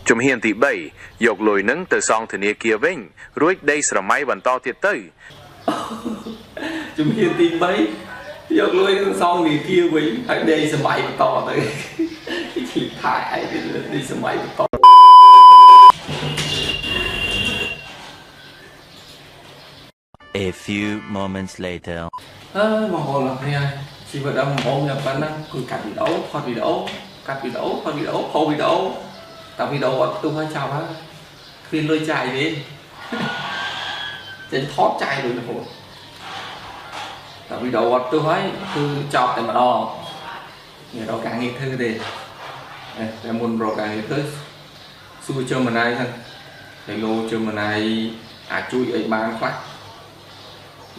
ជំហានទី3យកលុយនឹងទៅសងធនាគារវិញរួចដេកស្រមៃបន្តទៀតទៅជំហានទី3យកលុយនឹងសងធនាគារវិញហើយដេកស្រមៃបន្តទៅឈីថៃឯងដេកស្រមៃបន្ត A few moments later មកហៅលោកនេះជីវិតដល់មកខ្ញុំប៉ុណ្ណឹងគឺកាត់វីដេអូថតវីដេអូកាត់វីដេអូថតវីដេអូផុសវីដេអូតែវីដេអូអត់ផ្ទុះហើយចោលហើយគ្មានលុយចាយទេចេញថតចាយលុយរហូតតែវីដេអូអត់ផ្ទុះហើយគឺចប់តែម្ដងនេះរកការងារធ្វើទេតែមុនរកការងារធ្វើសួរជើងម្ដាយហ្នឹងតែលោជើងម្ដាយអាចជួយអីបានខ្លះ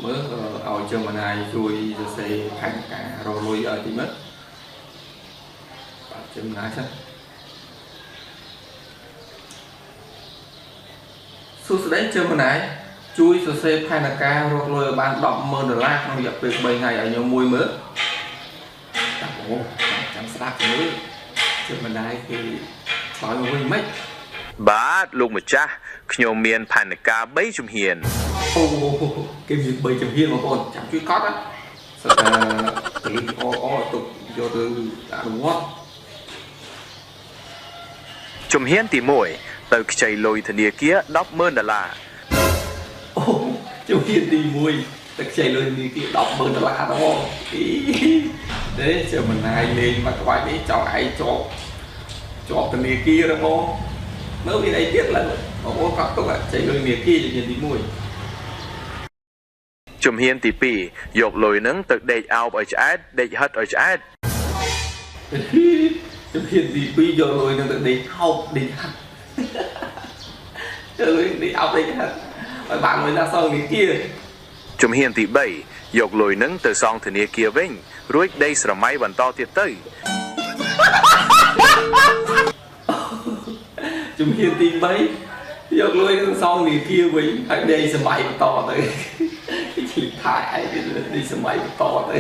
មើលឲ្យជើងម្ដាយជួយសរសេរផែនការរកលុយឲ្យទីមើលបាទជើងម្ដាយចឹងសួស្ដីជើងម្ដាយជួយសរសេរផែនការរកលុយឲ្យបាន$10,000ក្នុងរយៈពេល3ថ្ងៃឲ្យខ្ញុំមួយមើលតាអូចាំស្ដាប់មើលជើងម្ដាយគេឆ្លើយមកវិញមិនបាទលោកម្ចាស់ខ្ញុំមានផែនការ3ជំហានអូគេមាន3ជំហានបងប្អូនចាំជួយកត់ណាសិតតែទៅអូទុកយកទៅអនុវត្តជំហានទី1ទៅខ្ចីលុយធនាគារ$10,000អូជំហានទី1ទៅខ្ចីលុយធនាគារ$10,000ដល់បងទេជើមិនណាយលេងមកក្បាច់នេះចង់ឯងជាប់ធនាគារហ្មងនៅមានអីទៀតឡើយបងប្អូនកត់ទុកខ្ចីលុយធនាគារជំហានទី1ជំហានទី2យកលុយនឹងទៅដេកអោបឲ្យឆ្អែតដេកហិតឲ្យឆ្អែតជំហានទី2យកលុយនឹងទៅដេកហោបដេកហិតទៅដេកអោបដេកហិតឲ្យបានលុយណាសងធនាគារជំហានទី3យកលុយនឹងទៅសងធនាគារវិញរួចដេកស្រមៃបន្តទៀតទៅជំហានទី3យកលុយនឹងសងធនាគារវិញហើយដេកស្រមៃបន្តទៅឈីថៃឯងដេកស្រមៃបន្តទៅ